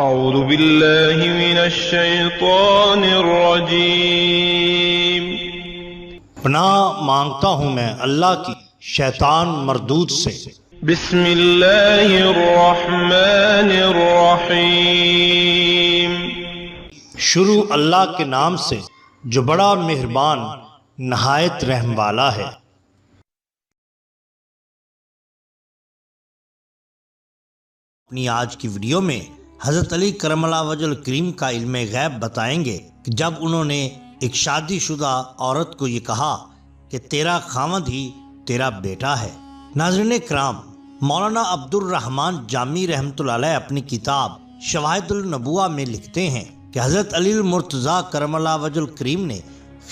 اعوذ باللہ من الشیطان الرجیم۔ پناہ مانگتا ہوں میں اللہ کی شیطان مردود سے۔ بسم اللہ الرحمن الرحیم۔ شروع اللہ کے نام سے جو بڑا مہربان نہایت رحم والا ہے۔ اپنی آج کی ویڈیو میں حضرت علی کرم اللہ وجہ الکریم کا علم غیب بتائیں گے کہ جب انہوں نے ایک شادی شدہ عورت کو یہ کہا کہ تیرا خاوند ہی تیرا بیٹا ہے۔ ناظرین کرام، مولانا عبد الرحمن جامی رحمۃ اللہ علیہ اپنی کتاب شواہد النبوہ میں لکھتے ہیں کہ حضرت علی المرتضیٰ کرم اللہ وجہ الکریم نے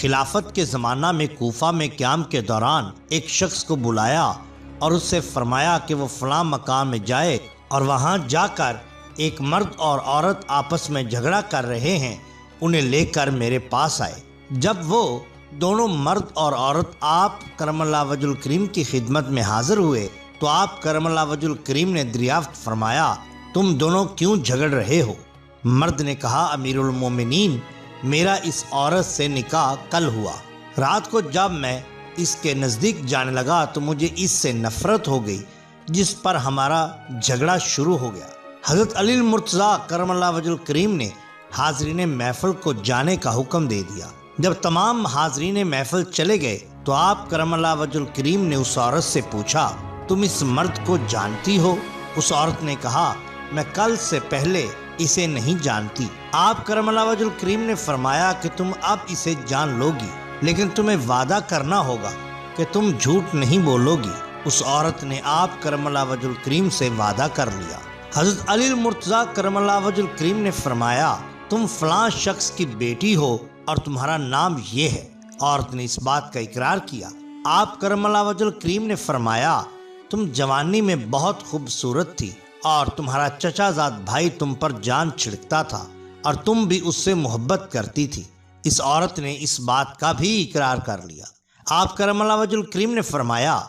خلافت کے زمانہ میں کوفہ میں قیام کے دوران ایک شخص کو بلایا اور اس سے فرمایا کہ وہ فلاں مقام میں جائے اور وہاں جا کر ایک مرد اور عورت آپس میں جھگڑا کر رہے ہیں، انہیں لے کر میرے پاس آئے۔ جب وہ دونوں مرد اور عورت آپ کرم اللہ وجہ الکریم کی خدمت میں حاضر ہوئے تو آپ کرم اللہ وجہ الکریم نے دریافت فرمایا، تم دونوں کیوں جھگڑ رہے ہو؟ مرد نے کہا، امیر المومنین، میرا اس عورت سے نکاح کل ہوا، رات کو جب میں اس کے نزدیک جانے لگا تو مجھے اس سے نفرت ہو گئی، جس پر ہمارا جھگڑا شروع ہو گیا۔ حضرت علی المرتضیٰ کرم اللہ وجہ الکریم نے حاضرین محفل کو جانے کا حکم دے دیا۔ جب تمام حاضرین محفل چلے گئے تو آپ کرم اللہ وجہ الکریم نے اس عورت سے پوچھا، تم اس مرد کو جانتی ہو؟ اس عورت نے کہا، میں کل سے پہلے اسے نہیں جانتی۔ آپ کرم اللہ وجہ الکریم نے فرمایا کہ تم اب اسے جان لو گی، لیکن تمہیں وعدہ کرنا ہوگا کہ تم جھوٹ نہیں بولو گی۔ اس عورت نے آپ کرم اللہ وجہ الکریم سے وعدہ کر لیا۔ حضرت علی المرتضیٰ کرم اللہ وجہ الکریم نے فرمایا، تم فلاں شخص کی بیٹی ہو اور تمہارا نام یہ ہے۔ عورت نے اس بات کا اقرار کیا۔ آپ کرم اللہ وجہ الکریم نے فرمایا، تم جوانی میں بہت خوبصورت تھی اور تمہارا چچا زاد بھائی تم پر جان چھڑکتا تھا اور تم بھی اس سے محبت کرتی تھی۔ اس عورت نے اس بات کا بھی اقرار کر لیا۔ آپ کرم اللہ وجہ الکریم نے فرمایا،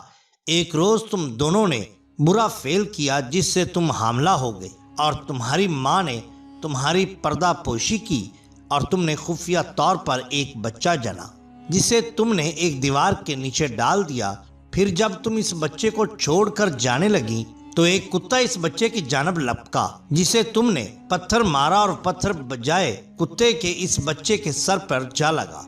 ایک روز تم دونوں نے برا فعل کیا جس سے تم حاملہ ہو گئی اور تمہاری ماں نے تمہاری پردہ پوشی کی اور تم نے خفیہ طور پر ایک بچہ جنا جسے تم نے ایک دیوار کے نیچے ڈال دیا۔ پھر جب تم اس بچے کو چھوڑ کر جانے لگی تو ایک کتا اس بچے کی جانب لپکا جسے تم نے پتھر مارا اور پتھر بجائے کتے کے اس بچے کے سر پر جا لگا،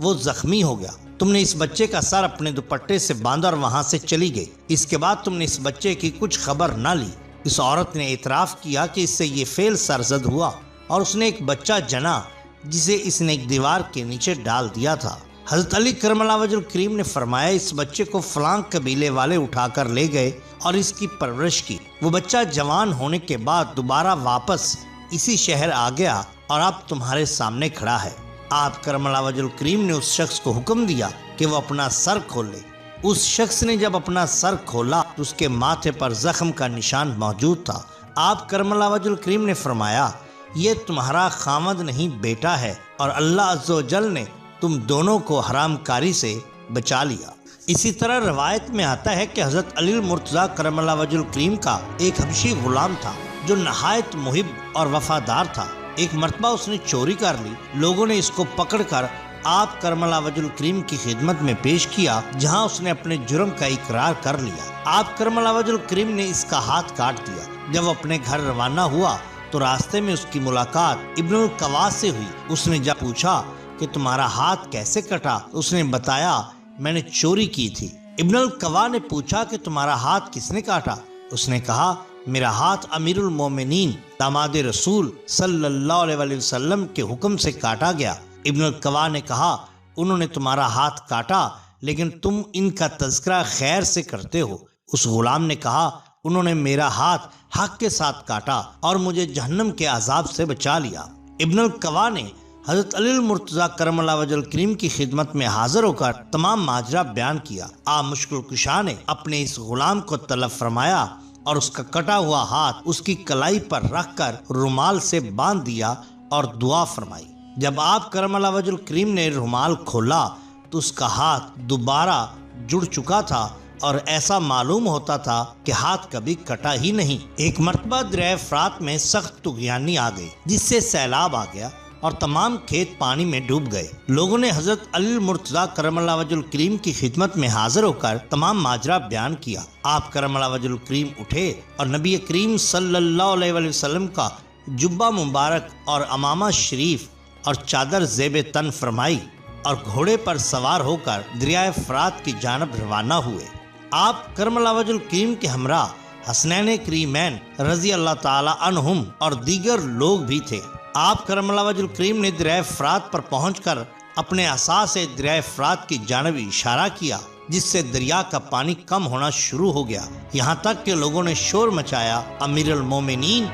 وہ زخمی ہو گیا۔ تم نے اس بچے کا سر اپنے دوپٹے سے باندھا اور وہاں سے چلی گئی۔ اس کے بعد تم نے اس بچے کی کچھ خبر نہ لی۔ اس عورت نے اعتراف کیا کہ اس سے یہ فعل سرزد ہوا اور اس نے ایک بچہ جنا جسے اس نے ایک دیوار کے نیچے ڈال دیا تھا۔ حضرت علی کرم اللہ وجہ الکریم نے فرمایا، اس بچے کو فلاں قبیلے والے اٹھا کر لے گئے اور اس کی پرورش کی۔ وہ بچہ جوان ہونے کے بعد دوبارہ واپس اسی شہر آ گیا اور اب تمہارے سامنے کھڑا ہے۔ آپ کرم اللہ وجہ الکریم نے اس شخص کو حکم دیا کہ وہ اپنا سر کھولے۔ اس شخص نے جب اپنا سر کھولا تو اس کے ماتھے پر زخم کا نشان موجود تھا۔ آپ کرم اللہ وجہ الکریم نے فرمایا، یہ تمہارا خاوند نہیں بیٹا ہے اور اللہ عز و جل نے تم دونوں کو حرام کاری سے بچا لیا۔ اسی طرح روایت میں آتا ہے کہ حضرت علی المرتضیٰ کرم اللہ وجہ الکریم کا ایک حبشی غلام تھا جو نہایت محب اور وفادار تھا۔ ایک مرتبہ اس نے چوری کر لی۔ لوگوں نے اس کو پکڑ کر آپ کرم اللہ وجہ الکریم کی خدمت میں پیش کیا، جہاں اس نے اپنے جرم کا اقرار کر لیا۔ آپ کرم اللہ وجہ الکریم نے اس کا ہاتھ کاٹ دیا۔ جب وہ اپنے گھر روانہ ہوا تو راستے میں اس کی ملاقات ابن القوا سے ہوئی۔ اس نے جب پوچھا کہ تمہارا ہاتھ کیسے کٹا؟ اس نے بتایا، میں نے چوری کی تھی۔ ابن القوا نے پوچھا کہ تمہارا ہاتھ کس نے کاٹا؟ اس نے کہا، میرا ہاتھ امیر المومنین داماد رسول صلی اللہ علیہ وسلم کے حکم سے کاٹا گیا۔ ابن القوا نے کہا، انہوں نے تمہارا ہاتھ کاٹا لیکن تم ان کا تذکرہ خیر سے کرتے ہو۔ اس غلام نے کہا، انہوں نے میرا ہاتھ حق کے ساتھ کاٹا اور مجھے جہنم کے عذاب سے بچا لیا۔ ابن القوا نے حضرت علی المرتضیٰ کرم اللہ وجہ الکریم کی خدمت میں حاضر ہو کر تمام ماجرا بیان کیا۔ آپ مشکل کشا نے اپنے اس غلام کو طلب فرمایا اور اس کا کٹا ہوا ہاتھ اس کی کلائی پر رکھ کر رومال سے باندھ دیا اور دعا فرمائی۔ جب آپ کرم اللہ وجہ الکریم نے رومال کھولا تو اس کا ہاتھ دوبارہ جڑ چکا تھا اور ایسا معلوم ہوتا تھا کہ ہاتھ کبھی کٹا ہی نہیں۔ ایک مرتبہ دریائے فرات میں سخت طغیانی آ گئی، جس سے سیلاب آ گیا اور تمام کھیت پانی میں ڈوب گئے۔ لوگوں نے حضرت علی المرتضیٰ کرم اللہ وجہ الکریم کی خدمت میں حاضر ہو کر تمام ماجرا بیان کیا۔ آپ کرم اللہ وجہ الکریم اٹھے اور نبی کریم صلی اللہ علیہ وآلہ وسلم کا جبہ مبارک اور امامہ شریف اور چادر زیب تن فرمائی اور گھوڑے پر سوار ہو کر دریائے فرات کی جانب روانہ ہوئے۔ آپ کرم اللہ وجہ الکریم کے ہمراہ حسنین کریمین رضی اللہ تعالی عنہم اور دیگر لوگ بھی تھے۔ آپ کرم اللہ وجہ الکریم نے دریائے فرات پر پہنچ کر اپنے عصا سے دریائے فرات کی جانب اشارہ کیا، جس سے دریا کا پانی کم ہونا شروع ہو گیا، یہاں تک کہ لوگوں نے شور مچایا، امیر المومنین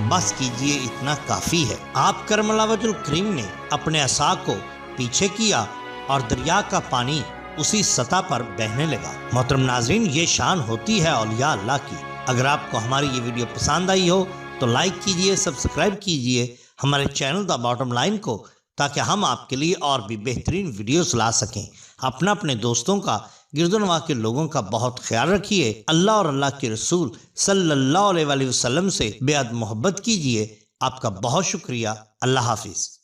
بس کیجئے، اتنا کافی ہے۔ آپ کرم اللہ وجہ الکریم نے اپنے عصا کو پیچھے کیا اور دریا کا پانی اسی سطح پر بہنے لگا۔ محترم ناظرین، یہ شان ہوتی ہے اولیاء اللہ کی۔ اگر آپ کو ہماری یہ ویڈیو پسند آئی ہو تو لائک کیجئے، سبسکرائب کیجئے ہمارے چینل دا باٹم لائن کو، تاکہ ہم آپ کے لیے اور بھی بہترین ویڈیوز لا سکیں۔ اپنے دوستوں کا، گرد و نواح کے لوگوں کا بہت خیال رکھیے۔ اللہ اور اللہ کے رسول صلی اللہ علیہ وآلہ وسلم سے بے حد محبت کیجئے۔ آپ کا بہت شکریہ۔ اللہ حافظ۔